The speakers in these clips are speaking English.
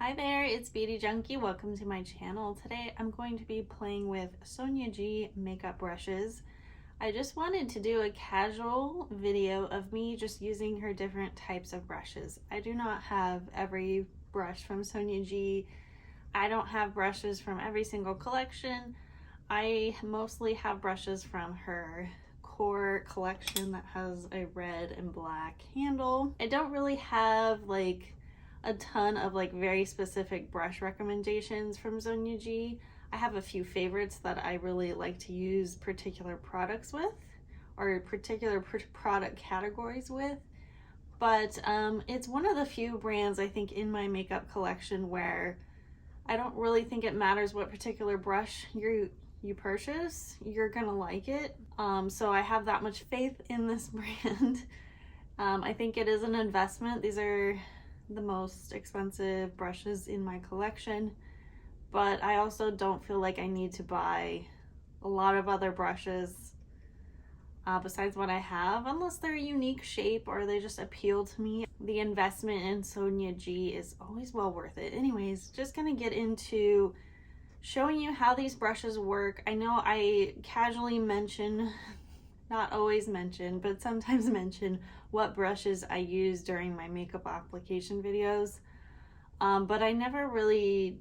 Hi there, it's Beauty Junkie. Welcome to my channel. Today I'm going to be playing with Sonia G makeup brushes. I just wanted to do a casual video of me just using her different types of brushes. I do not have every brush from Sonia G. I don't have brushes from every single collection. I mostly have brushes from her core collection that has a red and black handle. I don't really have like a ton of like very specific brush recommendations from Sonia G. I have a few favorites that I really like to use particular products with, or particular product categories with, but it's one of the few brands I think in my makeup collection where I don't really think it matters what particular brush you purchase, you're gonna like it. So I have that much faith in this brand. I think it is an investment. These are the most expensive brushes in my collection, but I also don't feel like I need to buy a lot of other brushes besides what I have, unless they're a unique shape or they just appeal to me. The investment in Sonia G is always well worth it. Anyways, just gonna get into showing you how these brushes work. I know I casually mention, not always mention, but sometimes mention what brushes I use during my makeup application videos, but I never really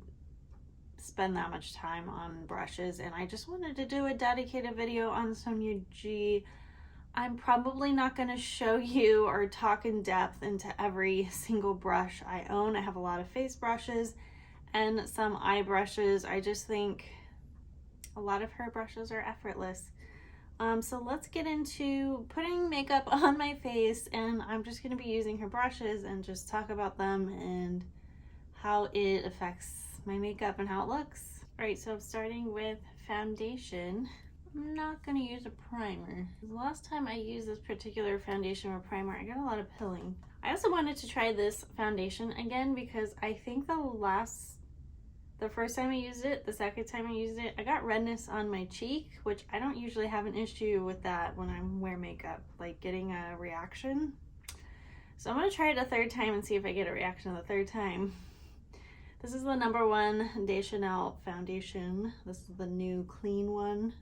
spend that much time on brushes, and I just wanted to do a dedicated video on Sonia G. I'm probably not going to show you or talk in depth into every single brush I own. I have a lot of face brushes and some eye brushes. I just think a lot of her brushes are effortless. So let's get into putting makeup on my face, and I'm just going to be using her brushes and just talk about them and how it affects my makeup and how it looks. Alright, so starting with foundation, I'm not going to use a primer. The last time I used this particular foundation or primer, I got a lot of pilling. I also wanted to try this foundation again because I think the first time I used it, the second time I used it, I got redness on my cheek, which I don't usually have an issue with that when I wear makeup, like getting a reaction. So I'm going to try it a third time and see if I get a reaction the third time. This is the #1 Deschanel foundation. This is the new clean one.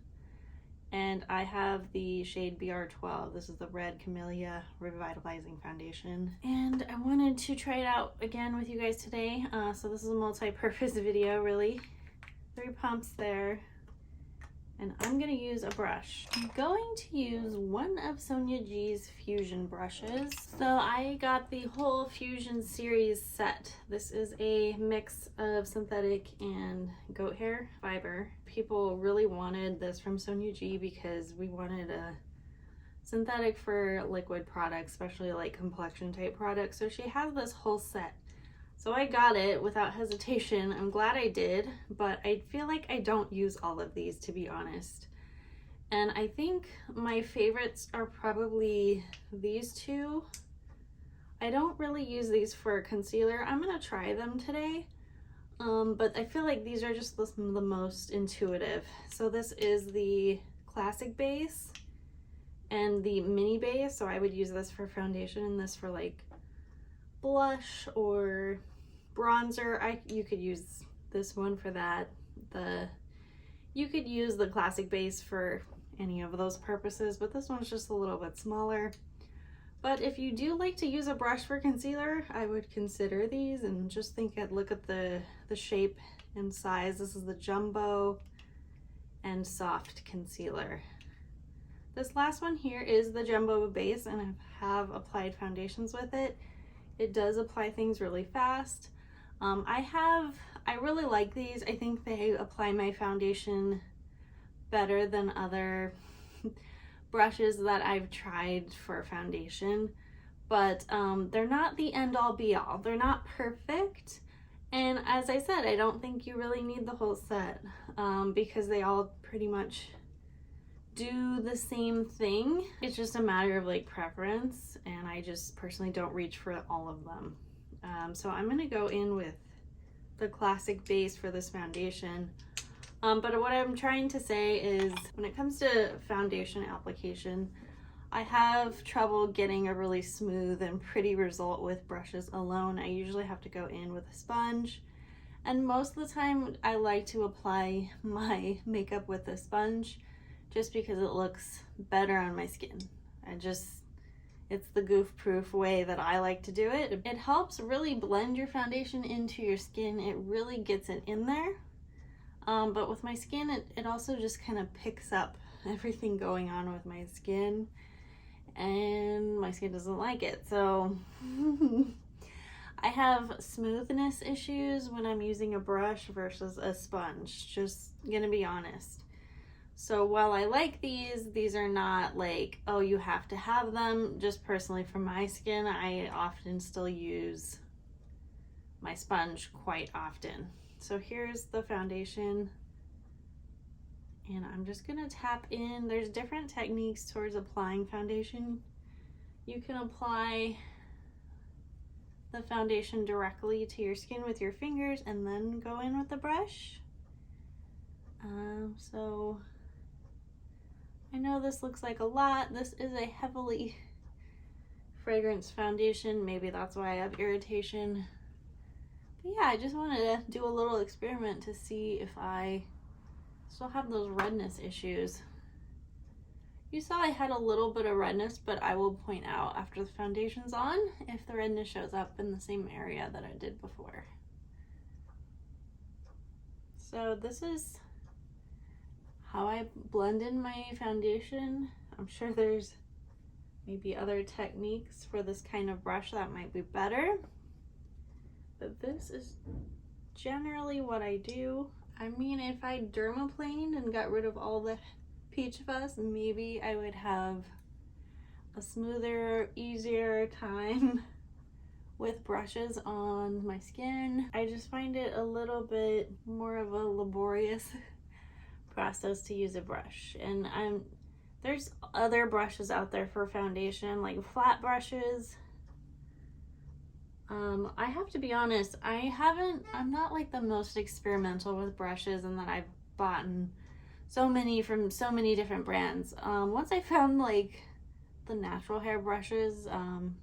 And I have the shade BR12. This is the Red Camellia Revitalizing Foundation. And I wanted to try it out again with you guys today. So this is a multi-purpose video, really. 3 pumps there. And I'm going to use a brush. I'm going to use one of Sonia G's Fusion brushes. So I got the whole Fusion series set. This is a mix of synthetic and goat hair fiber. People really wanted this from Sonia G because we wanted a synthetic for liquid products, especially like complexion type products. So she has this whole set. So I got it without hesitation. I'm glad I did, but I feel like I don't use all of these, to be honest. And I think my favorites are probably these two. I don't really use these for concealer. I'm gonna try them today, but I feel like these are just the most intuitive. So this is the classic base and the mini base. So I would use this for foundation and this for like blush or bronzer. You could use this one for that. You could use the classic base for any of those purposes, but this one's just a little bit smaller. But if you do like to use a brush for concealer, I would consider these and just look at the shape and size. This is the jumbo and soft concealer. This last one here is the jumbo base, and I have applied foundations with it. It does apply things really fast. I really like these. I think they apply my foundation better than other brushes that I've tried for foundation, but they're not the end all be all. They're not perfect. And as I said, I don't think you really need the whole set because they all pretty much do the same thing. It's just a matter of like preference, and I just personally don't reach for all of them. So I'm gonna go in with the classic base for this foundation. But what I'm trying to say is when it comes to foundation application, I have trouble getting a really smooth and pretty result with brushes alone. I usually have to go in with a sponge And most of the time I like to apply my makeup with a sponge just because it looks better on my skin. It's the goof-proof way that I like to do it. It helps really blend your foundation into your skin. It really gets it in there. But with my skin, it also just kind of picks up everything going on with my skin. And my skin doesn't like it. So I have smoothness issues when I'm using a brush versus a sponge. Just gonna be honest. So while I like these are not like, oh, you have to have them. Just personally for my skin, I often still use my sponge quite often. So here's the foundation. And I'm just gonna tap in. There's different techniques towards applying foundation. You can apply the foundation directly to your skin with your fingers and then go in with the brush. So I know this looks like a lot. This is a heavily fragrance foundation. Maybe that's why I have irritation. But yeah, I just wanted to do a little experiment to see if I still have those redness issues. You saw I had a little bit of redness, but I will point out after the foundation's on if the redness shows up in the same area that I did before. So this is how I blend in my foundation. I'm sure there's maybe other techniques for this kind of brush that might be better, but this is generally what I do. I mean, if I dermaplaned and got rid of all the peach fuzz, maybe I would have a smoother, easier time with brushes on my skin. I just find it a little bit more of a laborious process to use a brush. And there's other brushes out there for foundation, like flat brushes. I have to be honest, I'm not like the most experimental with brushes, and that I've bought so many from so many different brands. Once I found like the natural hair brushes, and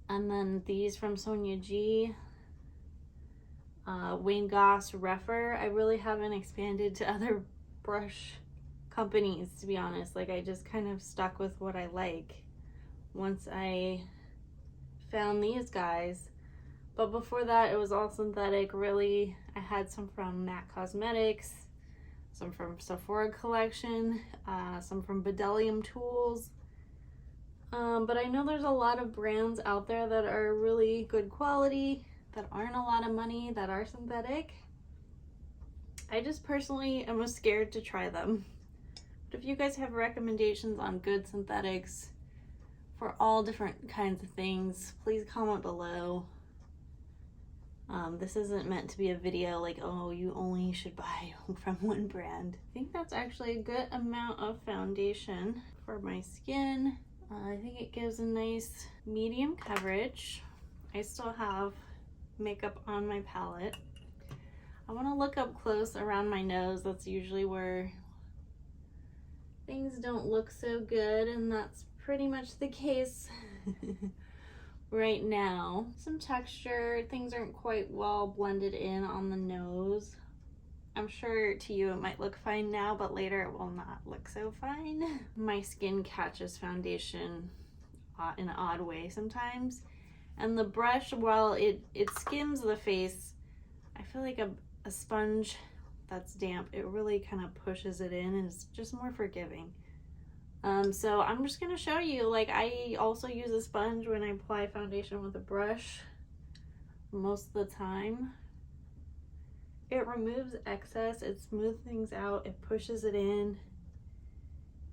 then these from Sonia G, Wayne Goss, Reffer, I really haven't expanded to other brush companies, to be honest. Like, I just kind of stuck with what I like once I found these guys. But before that, it was all synthetic, really. I had some from MAC Cosmetics, some from Sephora Collection, some from Bedelium Tools. But I know there's a lot of brands out there that are really good quality, that aren't a lot of money, that are synthetic. I just personally am scared to try them. But if you guys have recommendations on good synthetics for all different kinds of things, please comment below. This isn't meant to be a video like, oh, you only should buy from one brand. I think that's actually a good amount of foundation for my skin. I think it gives a nice medium coverage. I still have makeup on my palette. I want to look up close around my nose. That's usually where things don't look so good, and that's pretty much the case right now. Some texture, things aren't quite well blended in on the nose. I'm sure to you it might look fine now, but later it will not look so fine. My skin catches foundation in an odd way sometimes, and the brush, while it skims the face, I feel like a sponge that's damp, it really kind of pushes it in, and it's just more forgiving. So I'm just gonna show you, like, I also use a sponge when I apply foundation with a brush most of the time. It removes excess, it smooths things out, it pushes it in.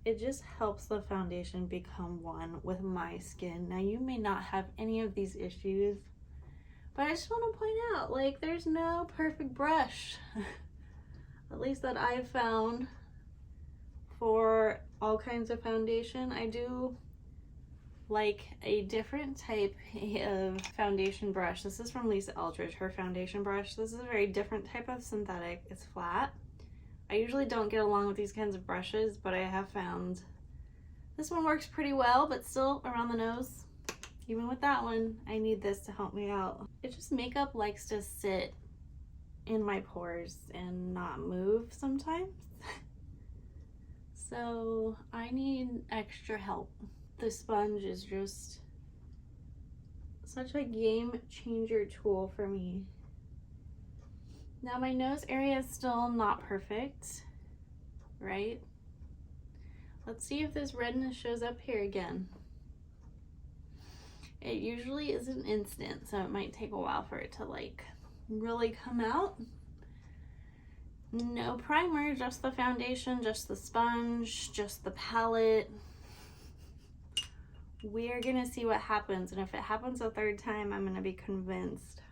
It just helps the foundation become one with my skin. Now, you may not have any of these issues, but I just want to point out, like, there's no perfect brush, at least that I've found, for all kinds of foundation. I do like a different type of foundation brush. This is from Lisa Eldridge, her foundation brush. This is a very different type of synthetic. It's flat. I usually don't get along with these kinds of brushes, but I have found this one works pretty well, but still around the nose, even with that one, I need this to help me out. It just, makeup likes to sit in my pores and not move sometimes. So I need extra help. The sponge is just such a game changer tool for me. Now my nose area is still not perfect, right? Let's see if this redness shows up here again. It usually isn't instant, so it might take a while for it to like really come out. No primer, just the foundation, just the sponge, just the palette. We're gonna see what happens, and if it happens a third time, I'm gonna be convinced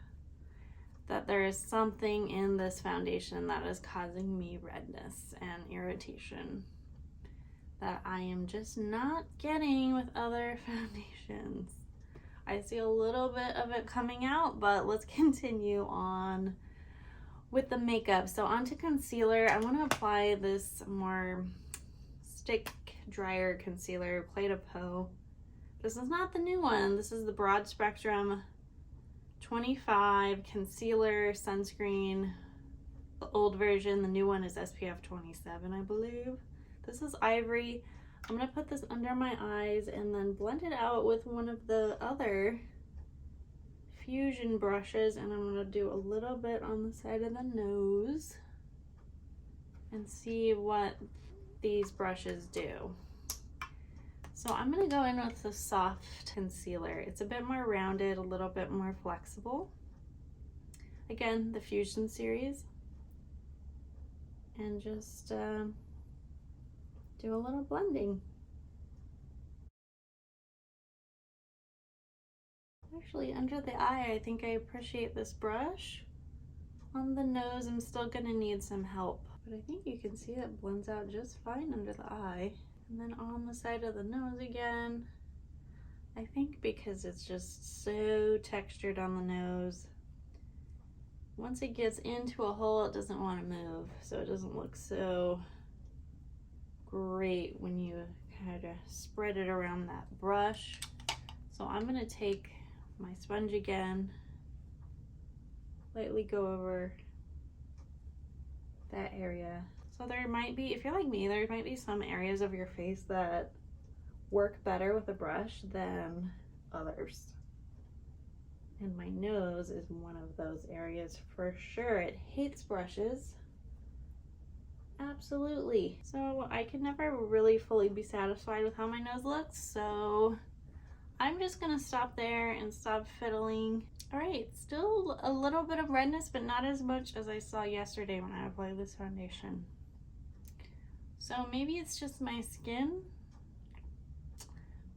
that there is something in this foundation that is causing me redness and irritation that I am just not getting with other foundations. I see a little bit of it coming out, but let's continue on with the makeup. So onto concealer, I want to apply this more stick drier concealer, Play to Peau. This is not the new one. This is the Broad Spectrum 25 concealer sunscreen. The old version, the new one is SPF 27, I believe. This is Ivory. I'm gonna put this under my eyes and then blend it out with one of the other fusion brushes, and I'm gonna do a little bit on the side of the nose and see what these brushes do. So I'm gonna go in with the soft concealer. It's a bit more rounded, a little bit more flexible. Again, the Fusion series. And just do a little blending. Actually, under the eye, I think I appreciate this brush. On the nose, I'm still gonna need some help, but I think you can see it blends out just fine under the eye. And then on the side of the nose again, I think because it's just so textured on the nose, once it gets into a hole, it doesn't want to move, so it doesn't look so great when you kind of spread it around that brush. So I'm gonna take my sponge again, lightly go over that area. So there might be, if you're like me, there might be some areas of your face that work better with a brush than others. And my nose is one of those areas for sure. It hates brushes. Absolutely. So I can never really fully be satisfied with how my nose looks, so I'm just gonna stop there and stop fiddling. All right, still a little bit of redness, but not as much as I saw yesterday when I applied this foundation. So maybe it's just my skin.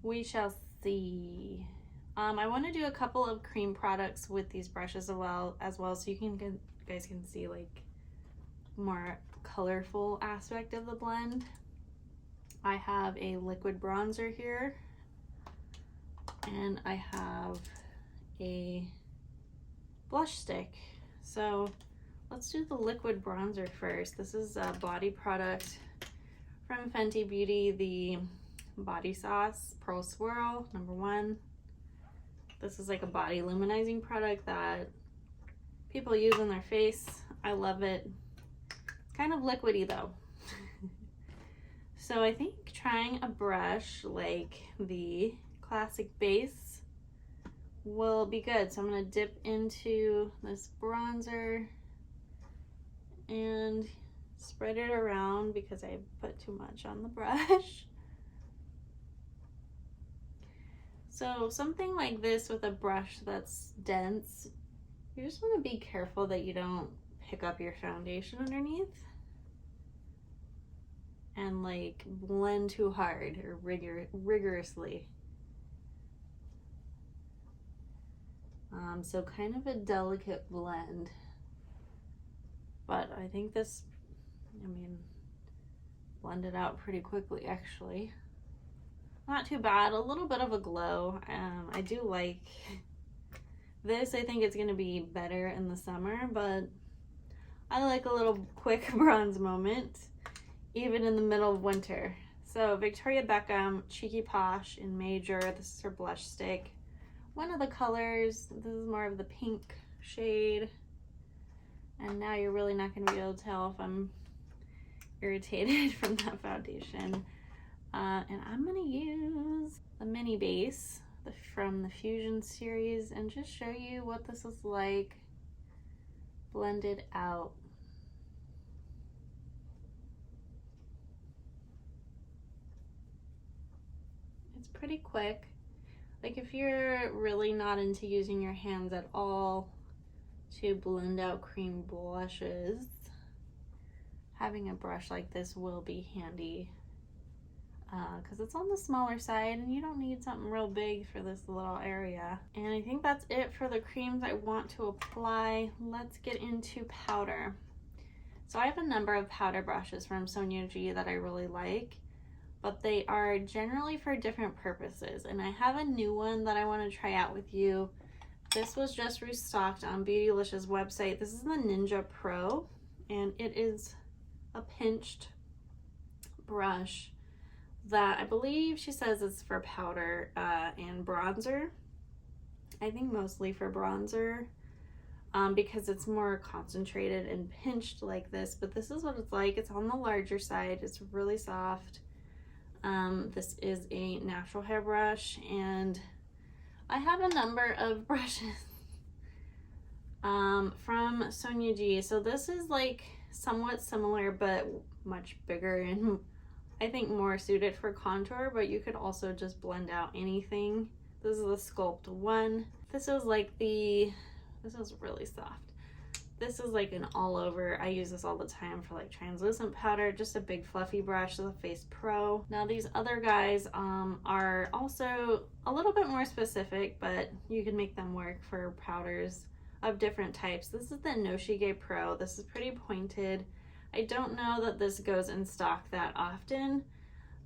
We shall see. I want to do a couple of cream products with these brushes as well, so you guys can see like more colorful aspect of the blend. I have a liquid bronzer here, and I have a blush stick. So let's do the liquid bronzer first. This is a body product from Fenty Beauty, the Body Sauce Pearl Swirl #1. This is like a body luminizing product that people use on their face. I love it. It's kind of liquidy though. So I think trying a brush like the classic base will be good. So I'm gonna dip into this bronzer and spread it around because I put too much on the brush. So something like this with a brush that's dense, you just want to be careful that you don't pick up your foundation underneath and like blend too hard or rigorously. So kind of a delicate blend, but I think this, blended out pretty quickly actually. Not too bad, a little bit of a glow. I do like this. I think it's gonna be better in the summer, but I like a little quick bronze moment, even in the middle of winter. So Victoria Beckham, Cheeky Posh in Major. This is her blush stick. One of the colors, this is more of the pink shade. And now you're really not going to be able to tell if I'm irritated from that foundation. And I'm going to use the mini base from the Fusion series and just show you what this is like blended out. It's pretty quick. Like if you're really not into using your hands at all to blend out cream blushes, having a brush like this will be handy because it's on the smaller side and you don't need something real big for this little area. And I think that's it for the creams I want to apply. Let's get into powder. So I have a number of powder brushes from Sonia G that I really like, but they are generally for different purposes. And I have a new one that I want to try out with you. This was just restocked on Beautylicious website. This is the Nija Pro, and it is a pinched brush that I believe she says is for powder and bronzer. I think mostly for bronzer because it's more concentrated and pinched like this, but this is what it's like. It's on the larger side. It's really soft. This is a natural hair brush, and I have a number of brushes from Sonia G. So this is like somewhat similar but much bigger and I think more suited for contour, but you could also just blend out anything. This is the Sculpt one. This is like this is really soft. This is like an all over. I use this all the time for like translucent powder, just a big fluffy brush, the Face Pro. Now these other guys are also a little bit more specific, but you can make them work for powders of different types. This is the Junkay Pro. This is pretty pointed. I don't know that this goes in stock that often,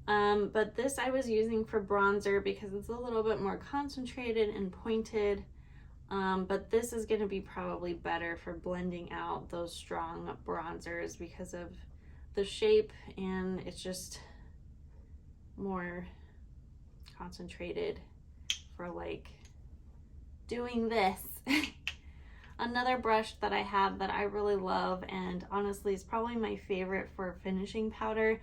but this I was using for bronzer because it's a little bit more concentrated and pointed. But this is going to be probably better for blending out those strong bronzers because of the shape, and it's just more concentrated for like doing this. Another brush that I have that I really love, and honestly is probably my favorite for finishing powder,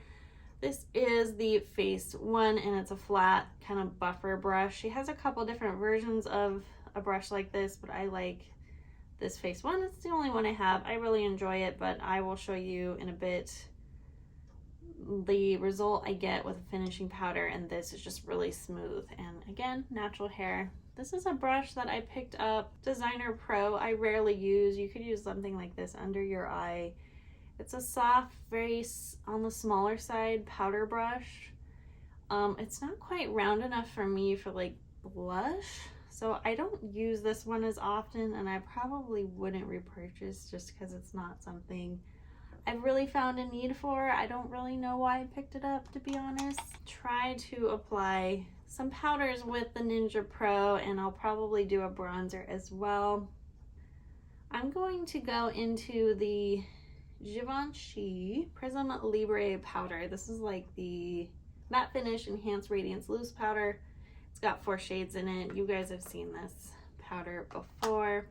this is the Face one, and it's a flat kind of buffer brush. She has a couple different versions of a brush like this, but I like this Face one. It's the only one I have. I really enjoy it, but I will show you in a bit the result I get with a finishing powder, and this is just really smooth. And again, natural hair. This is a brush that I picked up, Designer Pro. I rarely use. You could use something like this under your eye. It's a soft, very on the smaller side powder brush. It's not quite round enough for me for like blush, so I don't use this one as often, and I probably wouldn't repurchase just because it's not something I've really found a need for. I don't really know why I picked it up, to be honest. Try to apply some powders with the Nija Pro, and I'll probably do a bronzer as well. I'm going to go into the Givenchy Prism Libre powder. This is like the Matte Finish Enhanced Radiance Loose powder. It's got 4 shades in it. You guys have seen this powder before.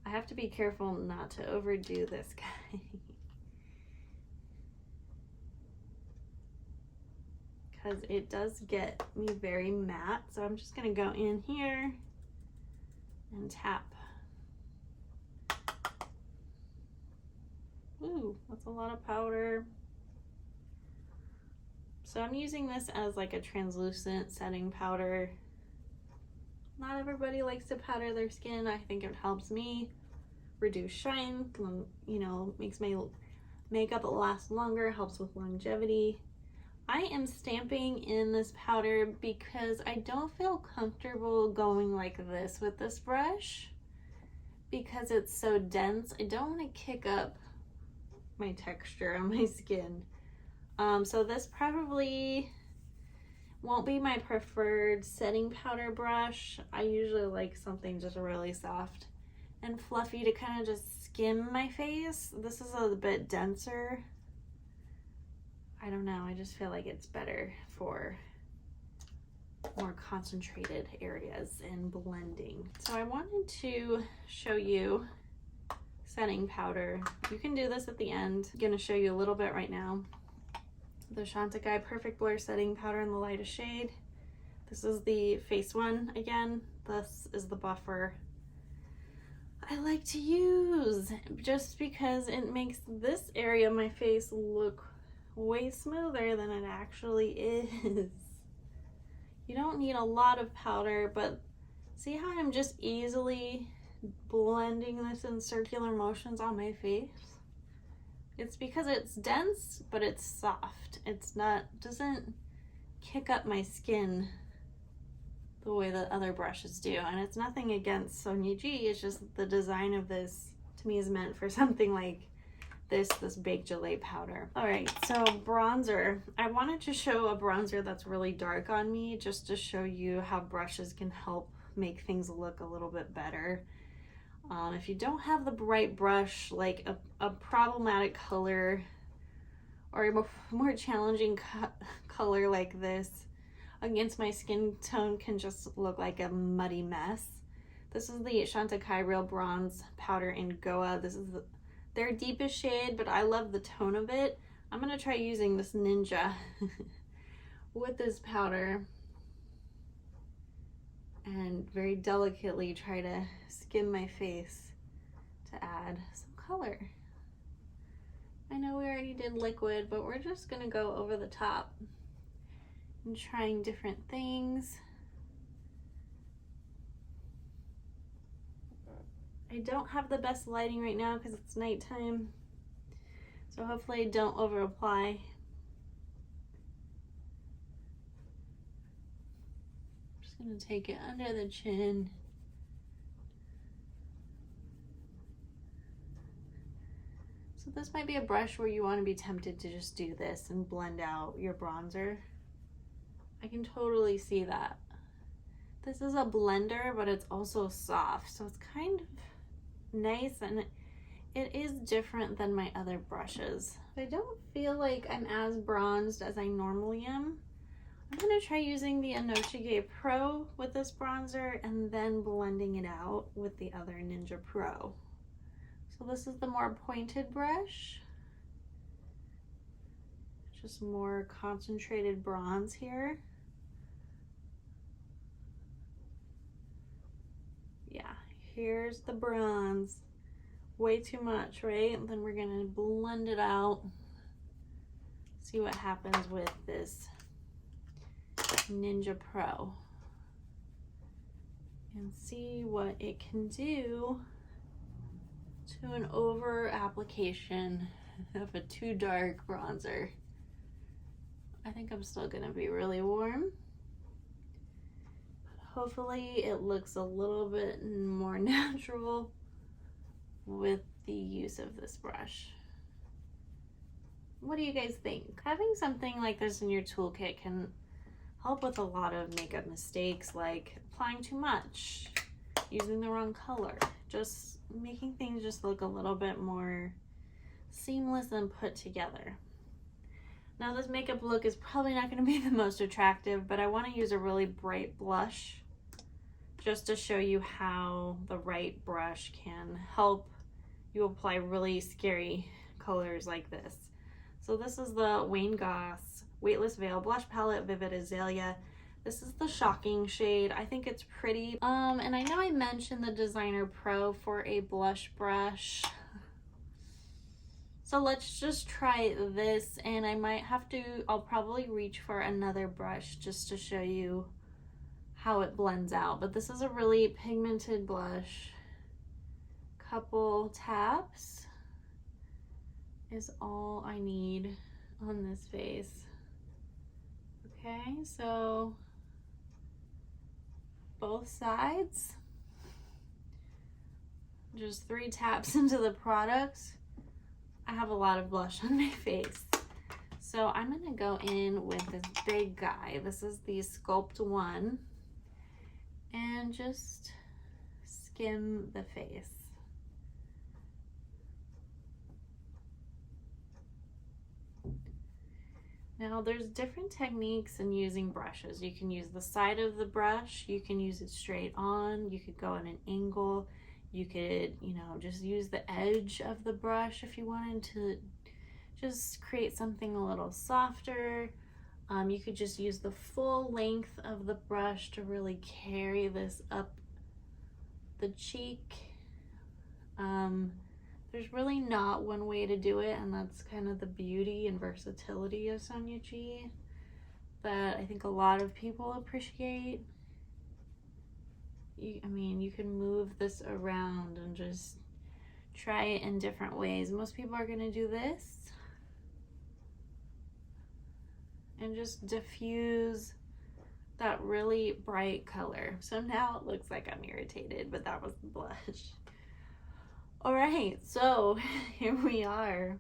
I have to be careful not to overdo this guy. Because it does get me very matte. So I'm just going to go in here and tap. Ooh, that's a lot of powder. So I'm using this as like a translucent setting powder. Not everybody likes to powder their skin. I think it helps me reduce shine, you know, makes my makeup last longer, helps with longevity. I am stamping in this powder because I don't feel comfortable going like this with this brush because it's so dense. I don't want to kick up my texture on my skin. So this probably won't be my preferred setting powder brush. I usually like something just really soft and fluffy to kind of just skim my face. This is a bit denser. I don't know, I just feel like it's better for more concentrated areas and blending. So I wanted to show you setting powder. You can do this at the end. I'm gonna show you a little bit right now. The Junkay Perfect Blur setting powder in the lightest shade. This is the face one again. This is the buffer I like to use just because it makes this area of my face look way smoother than it actually is. You don't need a lot of powder, but see how I'm just easily blending this in circular motions on my face? It's because it's dense, but it's soft. It's not, doesn't kick up my skin the way that other brushes do. And it's nothing against Sonia G, it's just the design of this to me is meant for something like this baked gelée powder. All right, so bronzer. I wanted to show a bronzer that's really dark on me just to show you how brushes can help make things look a little bit better. If you don't have the bright brush, like a problematic color or a more challenging color like this against my skin tone can just look like a muddy mess. This is the Junkay Real Bronze Powder in Goa. This is their deepest shade, but I love the tone of it. I'm gonna try using this Nija with this powder and very delicately try to skim my face to add some color. I know we already did liquid, but we're just gonna go over the top and trying different things. I don't have the best lighting right now because it's nighttime, so hopefully I don't over apply. I'm just gonna take it under the chin. So this might be a brush where you want to be tempted to just do this and blend out your bronzer. I can totally see that. This is a blender, but it's also soft, so it's kind of nice, and it is different than my other brushes. I don't feel like I'm as bronzed as I normally am. I'm gonna try using the Sonia G Pro with this bronzer and then blending it out with the other Nija Pro. So this is the more pointed brush. Just more concentrated bronze here. Yeah, here's the bronze. Way too much, right? And then we're gonna blend it out. See what happens with this Nija Pro. And see what it can do to an over application of a too dark bronzer. I think I'm still gonna be really warm. Hopefully it looks a little bit more natural with the use of this brush. What do you guys think? Having something like this in your toolkit can help with a lot of makeup mistakes, like applying too much, using the wrong color, just making things just look a little bit more seamless and put together. Now this makeup look is probably not going to be the most attractive, but I want to use a really bright blush just to show you how the right brush can help you apply really scary colors like this. So this is the Wayne Goss Weightless Veil Blush Palette, Vivid Azalea. This is the Shocking shade. I think it's pretty. And I know I mentioned the Designer Pro for a blush brush. So let's just try this, and I'll probably reach for another brush just to show you how it blends out. But this is a really pigmented blush. Couple taps is all I need on this face. Okay, so both sides. Just 3 taps into the product. I have a lot of blush on my face. So I'm gonna go in with this big guy. This is the Sculpt one. And just skim the face. Now there's different techniques in using brushes. You can use the side of the brush, you can use it straight on, you could go at an angle, You could, you know, just use the edge of the brush if you wanted to just create something a little softer. You could just use the full length of the brush to really carry this up the cheek. There's really not one way to do it, and that's kind of the beauty and versatility of Sonia G that I think a lot of people appreciate. I mean, you can move this around and just try it in different ways. Most people are gonna do this and just diffuse that really bright color. So now it looks like I'm irritated, but that was the blush. All right, so here we are,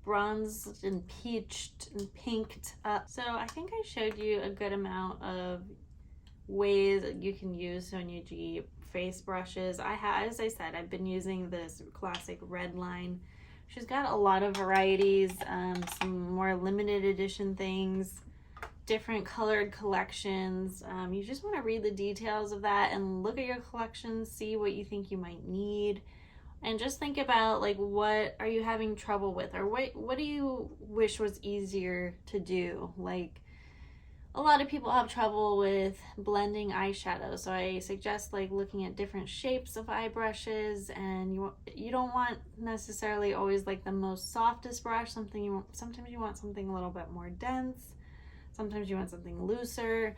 bronzed and peached and pinked up. So I think I showed you a good amount of ways that you can use Sonia G face brushes. As I said, I've been using this classic red line. She's got a lot of varieties, some more limited edition things, different colored collections. You just want to read the details of that and look at your collection, see what you think you might need, and just think about, like, what are you having trouble with, or what do you wish was easier to do? Like, a lot of people have trouble with blending eyeshadow, so I suggest like looking at different shapes of eye brushes, and you don't want necessarily always like the most softest brush. Sometimes you want something a little bit more dense. Sometimes you want something looser,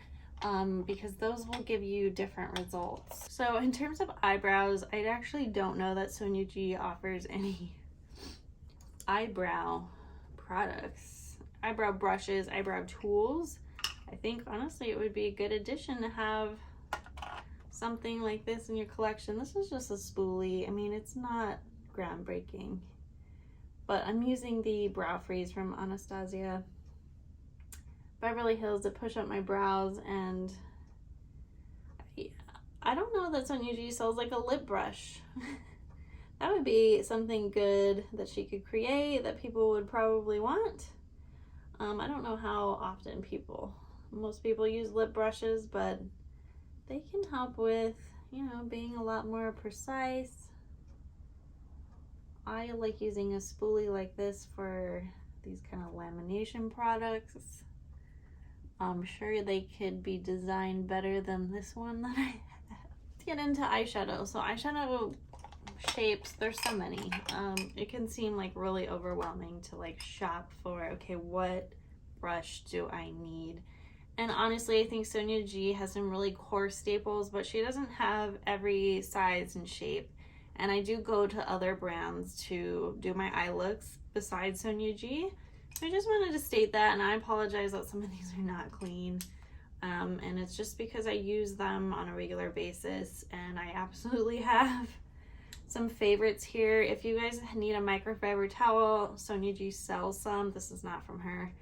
because those will give you different results. So in terms of eyebrows, I actually don't know that Sonia G offers any eyebrow products, eyebrow brushes, eyebrow tools. I think honestly it would be a good addition to have something like this in your collection. This is just a spoolie. I mean, it's not groundbreaking, but I'm using the Brow Freeze from Anastasia Beverly Hills to push up my brows, and I don't know that Sonia G sells like a lip brush. That would be something good that she could create that people would probably want. I don't know how often most people use lip brushes, but they can help with, you know, being a lot more precise. I like using a spoolie like this for these kind of lamination products. I'm sure they could be designed better than this one that I have. Let's get into eyeshadow. So eyeshadow shapes, there's so many. It can seem like really overwhelming to like shop for, okay, what brush do I need? And honestly, I think Sonia G has some really core staples, but she doesn't have every size and shape. And I do go to other brands to do my eye looks besides Sonia G. So I just wanted to state that, and I apologize that some of these are not clean. And it's just because I use them on a regular basis, and I absolutely have some favorites here. If you guys need a microfiber towel, Sonia G sells some. This is not from her.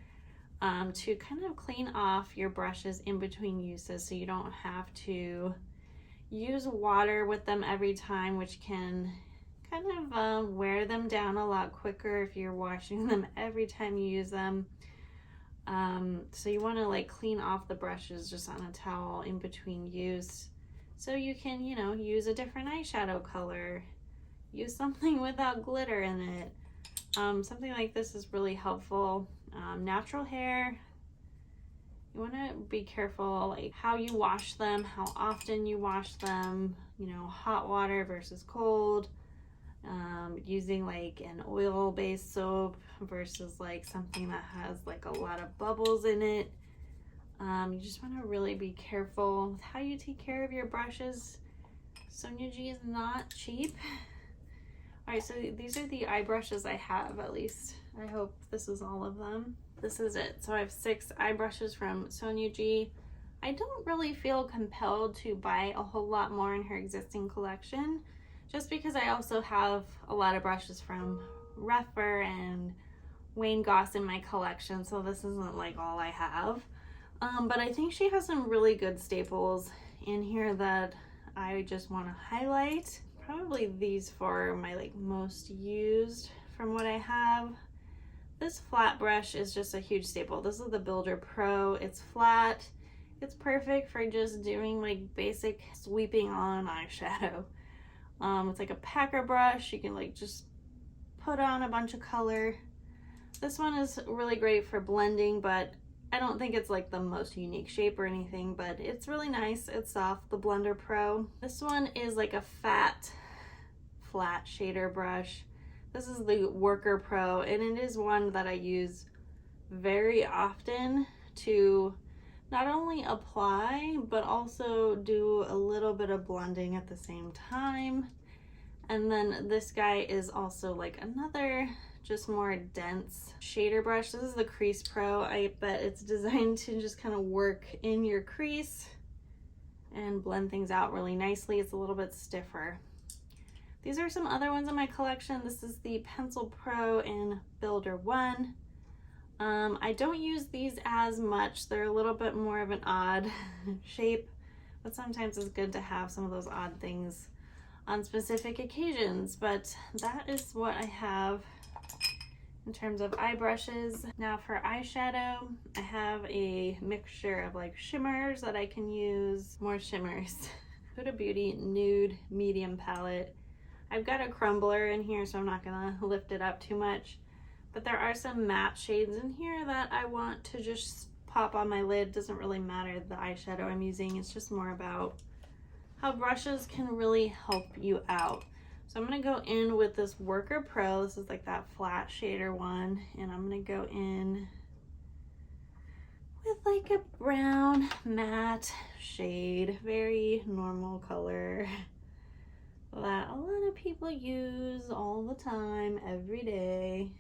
To kind of clean off your brushes in between uses, so you don't have to use water with them every time, which can kind of wear them down a lot quicker if you're washing them every time you use them. So you want to like clean off the brushes just on a towel in between use, so you can, you know, use a different eyeshadow color, use something without glitter in it. Something like this is really helpful. Natural hair, you want to be careful like how you wash them, how often you wash them, you know, hot water versus cold, using like an oil-based soap versus like something that has like a lot of bubbles in it. You just want to really be careful with how you take care of your brushes. Sonia G is not cheap. All right, so these are the eye brushes I have, at least. I hope this is all of them. This is it. So I have 6 eye brushes from Sonia G. I don't really feel compelled to buy a whole lot more in her existing collection, just because I also have a lot of brushes from Rephr and Wayne Goss in my collection, so this isn't like all I have. But I think she has some really good staples in here that I just want to highlight. Probably these 4 are my like most used from what I have. This flat brush is just a huge staple. This is the Builder Pro. It's flat. It's perfect for just doing like basic sweeping on eyeshadow. It's like a packer brush. You can like just put on a bunch of color. This one is really great for blending, but I don't think it's like the most unique shape or anything, but it's really nice. It's soft, the Blender Pro. This one is like a flat shader brush. This is the Worker Pro, and it is one that I use very often to not only apply, but also do a little bit of blending at the same time. And then this guy is also like another just more dense shader brush. This is the Crease Pro. I bet it's designed to just kind of work in your crease and blend things out really nicely. It's a little bit stiffer. These are some other ones in my collection. This is the Pencil Pro and Builder One. I don't use these as much. They're a little bit more of an odd shape, but sometimes it's good to have some of those odd things on specific occasions. But that is what I have in terms of eye brushes. Now for eyeshadow, I have a mixture of like shimmers that I can use. More shimmers. Huda Beauty Nude Medium Palette. I've got a crumbler in here, so I'm not gonna lift it up too much. But there are some matte shades in here that I want to just pop on my lid. Doesn't really matter the eyeshadow I'm using. It's just more about how brushes can really help you out. So I'm going to go in with this Worker Pro. This is like that flat shader one. And I'm going to go in with like a brown matte shade. Very normal color that a lot of people use all the time, every day.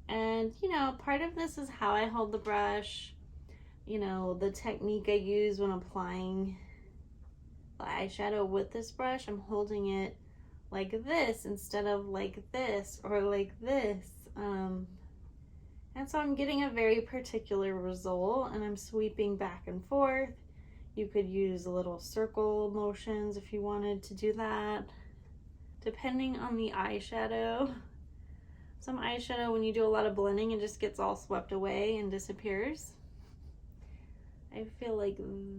And, you know, part of this is how I hold the brush, you know, the technique I use when applying the eyeshadow with this brush. I'm holding it like this instead of like this or like this. And so I'm getting a very particular result, and I'm sweeping back and forth. You could use little circle motions if you wanted to do that, depending on the eyeshadow. Some eyeshadow, when you do a lot of blending, it just gets all swept away and disappears. I feel like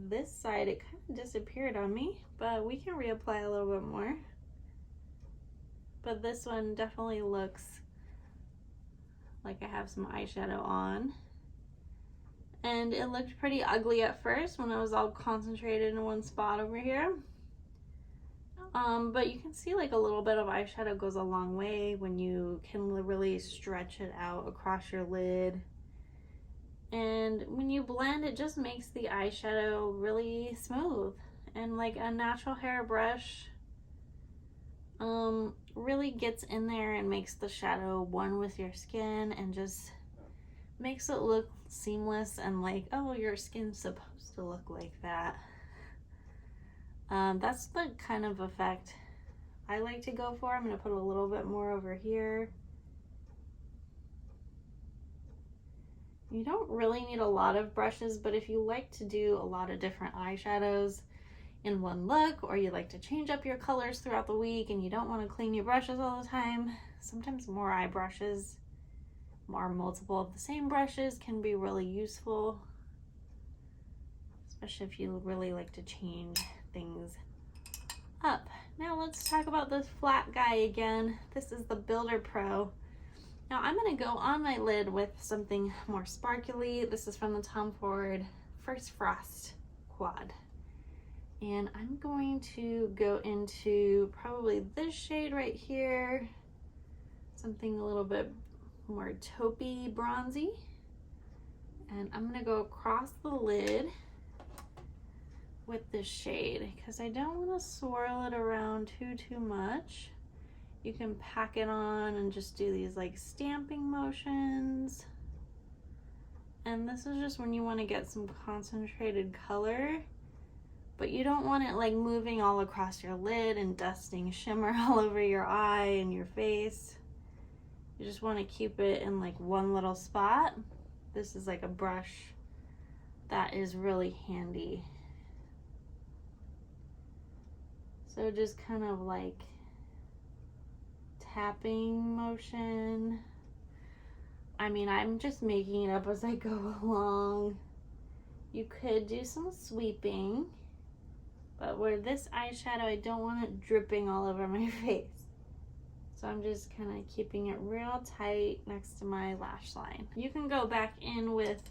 this side, it kind of disappeared on me, but we can reapply a little bit more. But this one definitely looks like I have some eyeshadow on. And it looked pretty ugly at first when it was all concentrated in one spot over here. But you can see like a little bit of eyeshadow goes a long way when you can really stretch it out across your lid. And when you blend, it just makes the eyeshadow really smooth. And like a natural hair brush really gets in there and makes the shadow one with your skin and just makes it look seamless and like, oh, your skin's supposed to look like that. That's the kind of effect I like to go for. I'm going to put a little bit more over here. You don't really need a lot of brushes, but if you like to do a lot of different eyeshadows in one look, or you like to change up your colors throughout the week and you don't want to clean your brushes all the time, sometimes more eye brushes, more multiple of the same brushes can be really useful, especially if you really like to change things up. Now let's talk about this flat guy again. This is the Builder Pro. Now I'm going to go on my lid with something more sparkly. This is from the Tom Ford First Frost Quad. And I'm going to go into probably this shade right here. Something a little bit more taupey, bronzy. And I'm going to go across the lid with this shade because I don't want to swirl it around too much. You can pack it on and just do these like stamping motions. And this is just when you want to get some concentrated color, but you don't want it like moving all across your lid and dusting shimmer all over your eye and your face. You just want to keep it in like one little spot. This is like a brush that is really handy. So just kind of like tapping motion. I mean, I'm just making it up as I go along. You could do some sweeping. But where this eyeshadow, I don't want it dripping all over my face. So I'm just kind of keeping it real tight next to my lash line. You can go back in with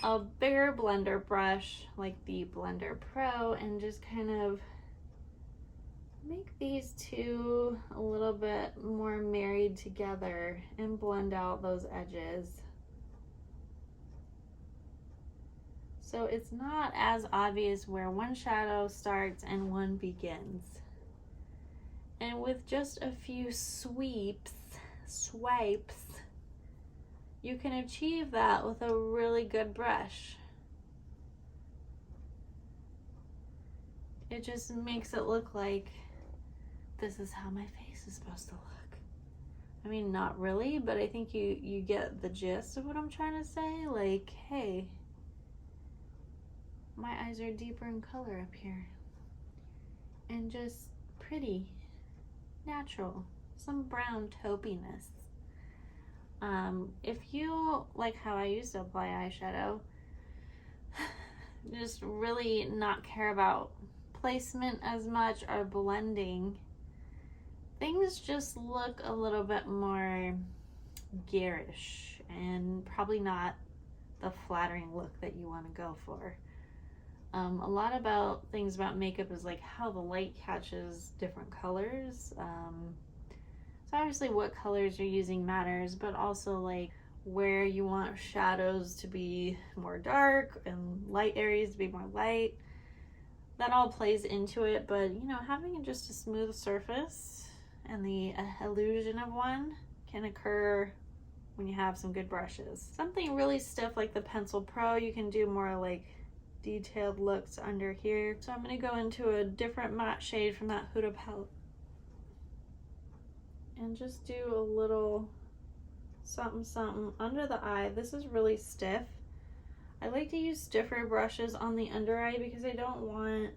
a bigger blender brush like the Blender Pro and just kind of make these two a little bit more married together and blend out those edges. So it's not as obvious where one shadow starts and one begins. And with just a few swipes, you can achieve that with a really good brush. It just makes it look like this is how my face is supposed to look. I mean, not really, but I think you get the gist of what I'm trying to say. Like, hey, my eyes are deeper in color up here. And just pretty, natural, some brown taupiness. If you like how I used to apply eyeshadow, just really not care about placement as much or blending, things just look a little bit more garish and probably not the flattering look that you want to go for. A lot about things about makeup is like how the light catches different colors. So obviously what colors you're using matters, but also like where you want shadows to be more dark and light areas to be more light. That all plays into it, but you know, having just a smooth surface and the illusion of one can occur when you have some good brushes. Something really stiff like the Pencil Pro, you can do more like detailed looks under here. So I'm going to go into a different matte shade from that Huda palette and just do a little something under the eye. This is really stiff. I like to use stiffer brushes on the under eye because I don't want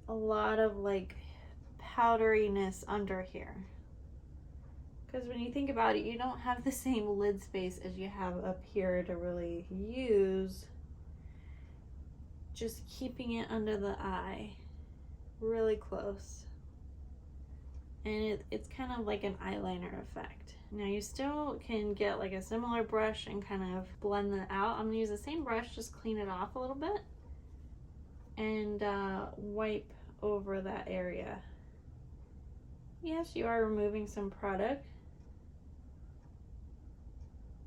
a lot of like powderiness under here. Because when you think about it, you don't have the same lid space as you have up here to really use. Just keeping it under the eye really close. And it's kind of like an eyeliner effect. Now you still can get like a similar brush and kind of blend that out. I'm gonna use the same brush, just clean it off a little bit and wipe over that area. Yes, you are removing some product,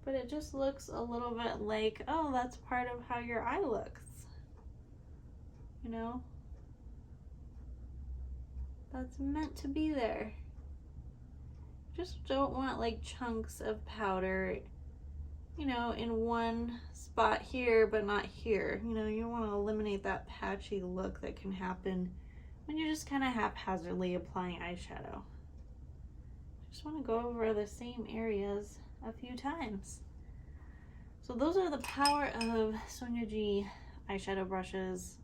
but it just looks a little bit like, oh, that's part of how your eye looks. You know? That's meant to be there. Just don't want like chunks of powder, you know, in one spot here but not here. You know, you want to eliminate that patchy look that can happen when you're just kind of haphazardly applying eyeshadow. Just want to go over the same areas a few times. So those are the power of Sonia G eyeshadow brushes.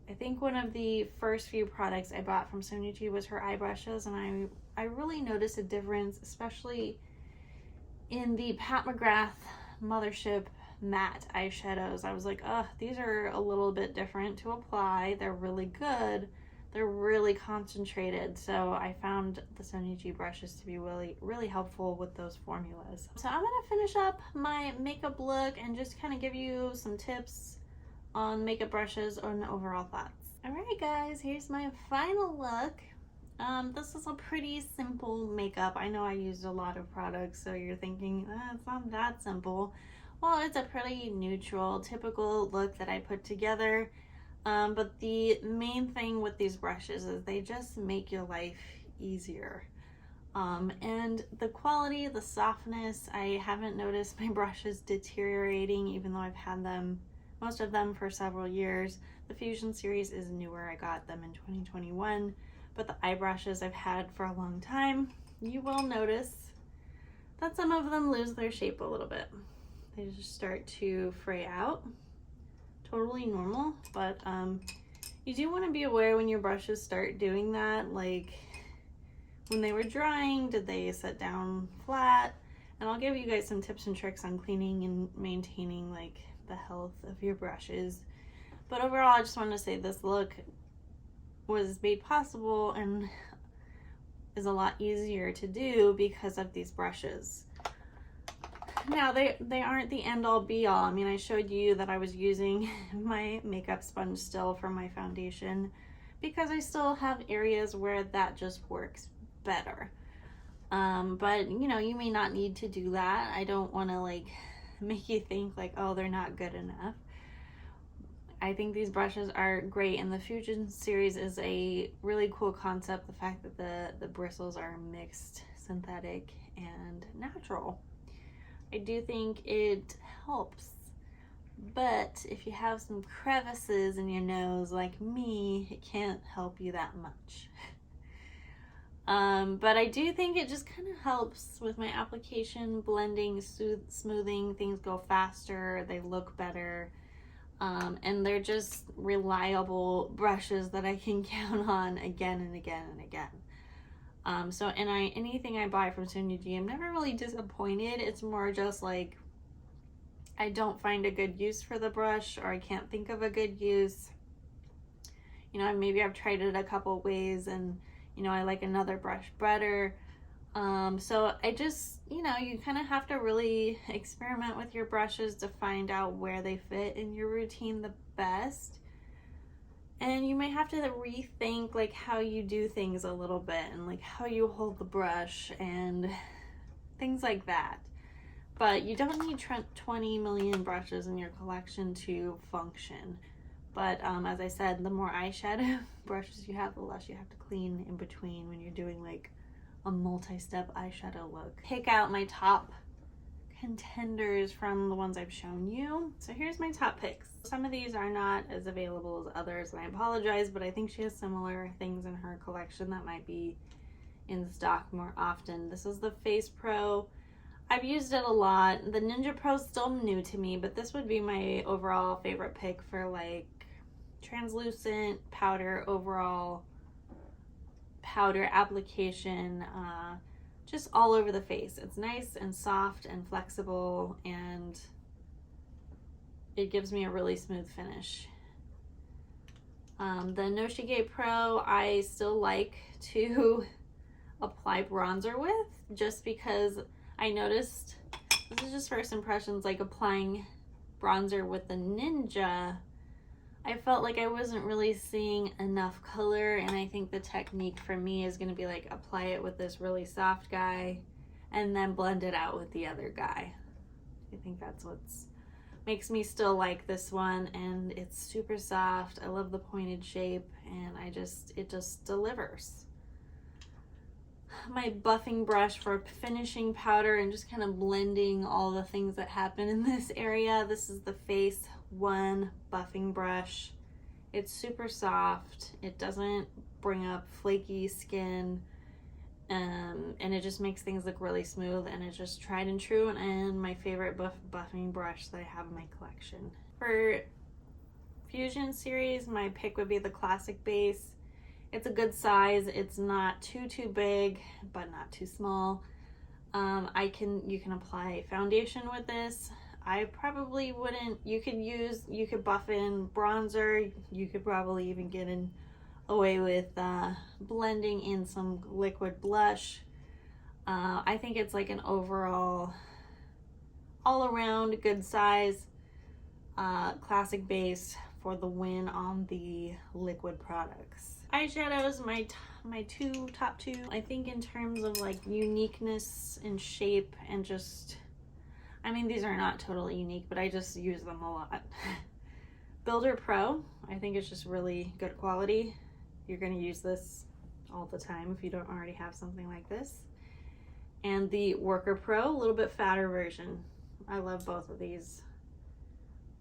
I think one of the first few products I bought from Sonia G was her eye brushes, and I really noticed a difference, especially in the Pat McGrath Mothership matte eyeshadows. I was like, oh, these are a little bit different to apply. They're really good. They're really concentrated. So I found the Sonia G brushes to be really, really helpful with those formulas. So I'm gonna finish up my makeup look and just kind of give you some tips on makeup brushes and overall thoughts. Alright guys, here's my final look. This is a pretty simple makeup. I know I used a lot of products, so you're thinking, it's not that simple. Well, it's a pretty neutral, typical look that I put together. But the main thing with these brushes is they just make your life easier. And the quality, the softness, I haven't noticed my brushes deteriorating even though I've had them, most of them, for several years. The Fusion series is newer. I got them in 2021, but the eye brushes I've had for a long time. You will notice that some of them lose their shape a little bit. They just start to fray out. Totally normal, but you do want to be aware when your brushes start doing that, like when they were drying, did they set down flat? And I'll give you guys some tips and tricks on cleaning and maintaining like the health of your brushes. But overall, I just want to say this look was made possible and is a lot easier to do because of these brushes. Now, they aren't the end-all be-all. I mean, I showed you that I was using my makeup sponge still for my foundation because I still have areas where that just works better. But, you know, you may not need to do that. I don't want to, like, make you think, like, oh, they're not good enough. I think these brushes are great, and the Fusion series is a really cool concept. The fact that the bristles are mixed, synthetic, and natural. I do think it helps, but if you have some crevices in your nose like me, it can't help you that much. But I do think it just kind of helps with my application, blending, smoothing, things go faster, they look better, and they're just reliable brushes that I can count on again and again and again. So anything I buy from Sonia G, I'm never really disappointed. It's more just like I don't find a good use for the brush, or I can't think of a good use. You know, maybe I've tried it a couple ways and, you know, I like another brush better. So I just, you know, you kind of have to really experiment with your brushes to find out where they fit in your routine the best. And you may have to rethink like how you do things a little bit, and like how you hold the brush and things like that. But you don't need 20 million brushes in your collection to function. But as I said, the more eyeshadow brushes you have, the less you have to clean in between when you're doing like a multi-step eyeshadow look. Pick out my top contenders from the ones I've shown you. So here's my top picks. Some of these are not as available as others, and I apologize, but I think she has similar things in her collection that might be in stock more often. This is the Face Pro. I've used it a lot. The Ninja Pro is still new to me, but this would be my overall favorite pick for like translucent powder, overall powder application, just all over the face. It's nice and soft and flexible, and it gives me a really smooth finish. The Nija Pro I still like to apply bronzer with, just because I noticed, this is just first impressions, like applying bronzer with the Ninja, I felt like I wasn't really seeing enough color, and I think the technique for me is going to be like apply it with this really soft guy and then blend it out with the other guy. I think that's what's makes me still like this one, and it's super soft. I love the pointed shape, and it just delivers. My buffing brush for finishing powder and just kind of blending all the things that happen in this area. This is the Face One buffing brush. It's super soft. It doesn't bring up flaky skin, and it just makes things look really smooth, and it's just tried and true, and my favorite buffing brush that I have in my collection. For Fusion series, my pick would be the Classic Base. It's a good size. It's not too big, but not too small. You can apply foundation with this. I probably wouldn't. You could buff in bronzer. You could probably even get away with blending in some liquid blush. I think it's like an overall, all around good size Classic Base for the win on the liquid products. Eyeshadows, my top two. I think in terms of like uniqueness and shape, and just, I mean, these are not totally unique, but I just use them a lot. Builder Pro, I think it's just really good quality. You're going to use this all the time if you don't already have something like this. And the Worker Pro, a little bit fatter version. I love both of these.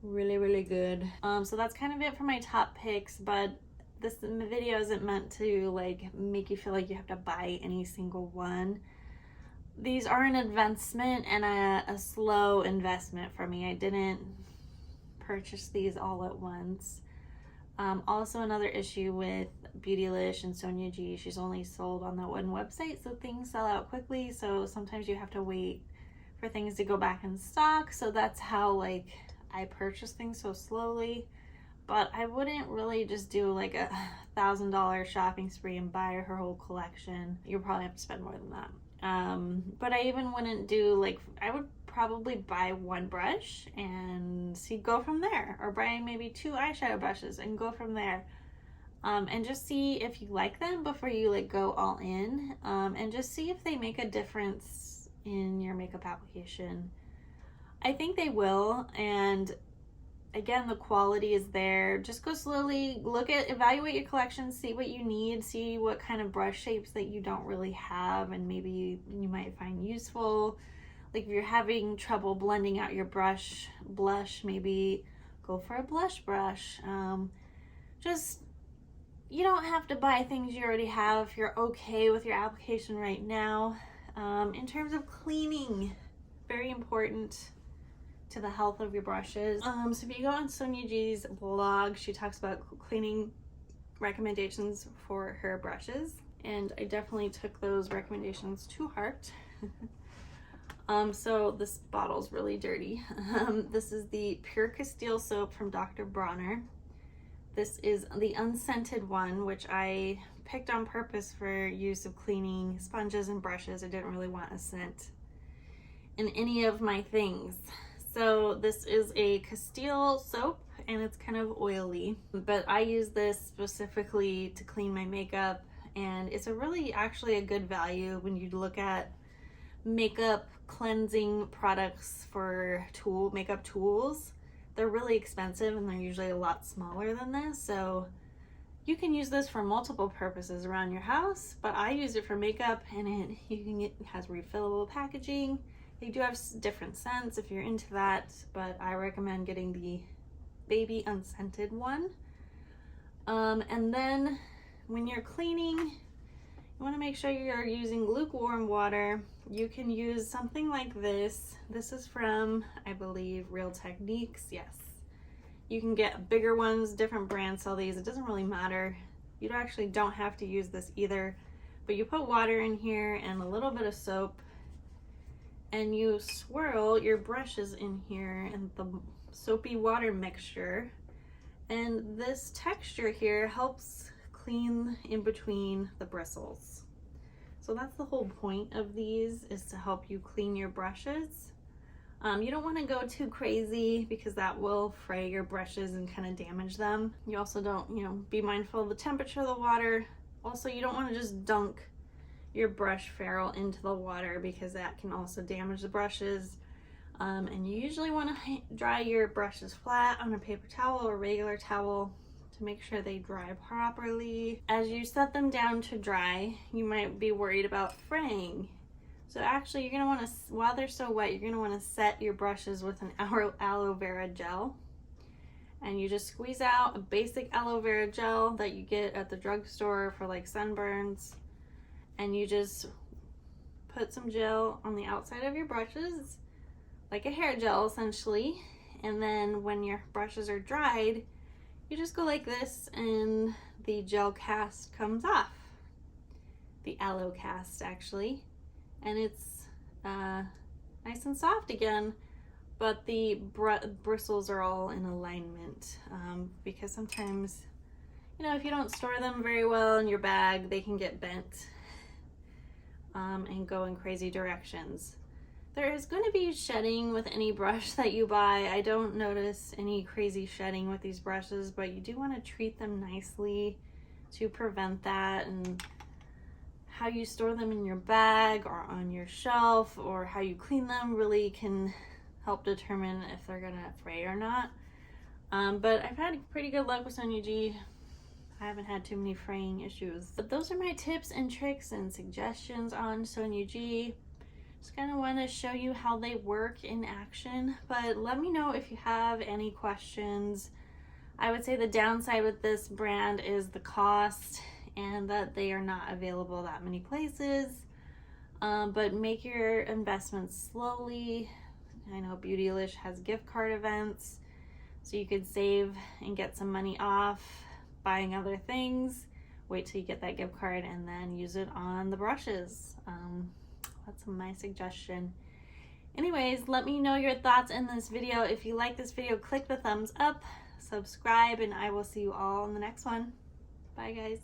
Really good. So that's kind of it for my top picks, but this video isn't meant to like make you feel like you have to buy any single one. These are an investment and a slow investment for me. I didn't purchase these all at once. Also, another issue with Beautylish and Sonia G, she's only sold on that one website, so things sell out quickly, so sometimes you have to wait for things to go back in stock. So that's how like I purchase things so slowly. but I wouldn't really just do like a $1,000 shopping spree and buy her whole collection. You'll probably have to spend more than that. But I even wouldn't do like, I would probably buy one brush and go from there, or buy maybe 2 eyeshadow brushes and go from there. And just see if you like them before you like go all in, and just see if they make a difference in your makeup application. I think they will, and again, the quality is there. Just go slowly, evaluate your collection, see what you need, see what kind of brush shapes that you don't really have and maybe you might find useful. Like if you're having trouble blending out your blush, maybe go for a blush brush. You don't have to buy things you already have if you're okay with your application right now. In terms of cleaning, very important to the health of your brushes. So if you go on Sonia G's blog, she talks about cleaning recommendations for her brushes, and I definitely took those recommendations to heart. So this bottle's really dirty. This is the Pure Castile soap from Dr. Bronner. This is the unscented one, which I picked on purpose for use of cleaning sponges and brushes. I didn't really want a scent in any of my things. So this is a Castile soap and it's kind of oily, but I use this specifically to clean my makeup, and it's actually a good value when you look at makeup cleansing products for makeup tools. They're really expensive and they're usually a lot smaller than this, so you can use this for multiple purposes around your house, but I use it for makeup, and it has refillable packaging. They do have different scents if you're into that, but I recommend getting the baby unscented one. And then when you're cleaning, you want to make sure you're using lukewarm water. You can use something like this. This is from, I believe, Real Techniques. Yes. You can get bigger ones, different brands sell these. It doesn't really matter. You actually don't have to use this either, but you put water in here and a little bit of soap, and you swirl your brushes in here and the soapy water mixture, and this texture here helps clean in between the bristles. So that's the whole point of these, is to help you clean your brushes. You don't want to go too crazy because that will fray your brushes and kind of damage them. You also don't, be mindful of the temperature of the water. Also, you don't want to just dunk your brush ferrule into the water because that can also damage the brushes. And you usually want to dry your brushes flat on a paper towel or regular towel to make sure they dry properly. As you set them down to dry, you might be worried about fraying. So actually you're going to want to, while they're so wet, you're going to want to set your brushes with an aloe vera gel. And you just squeeze out a basic aloe vera gel that you get at the drugstore for like sunburns. And you just put some gel on the outside of your brushes, like a hair gel essentially. And then when your brushes are dried, you just go like this and the gel cast comes off. The aloe cast actually. And it's nice and soft again, but the bristles are all in alignment, because sometimes, if you don't store them very well in your bag, they can get bent and go in crazy directions. There is going to be shedding with any brush that you buy. I don't notice any crazy shedding with these brushes, but you do want to treat them nicely to prevent that. And how you store them in your bag or on your shelf, or how you clean them, really can help determine if they're gonna fray or not. But I've had pretty good luck with Sonia G. I haven't had too many fraying issues. But those are my tips and tricks and suggestions on Sonia G. Just kind of want to show you how they work in action, but let me know if you have any questions. I would say the downside with this brand is the cost, and that they are not available that many places, but make your investments slowly. I know Beautylish has gift card events, so you could save and get some money off buying other things. Wait till you get that gift card and then use it on the brushes. That's my suggestion. Anyways, let me know your thoughts in this video. If you like this video, click the thumbs up, subscribe, and I will see you all in the next one. Bye, guys.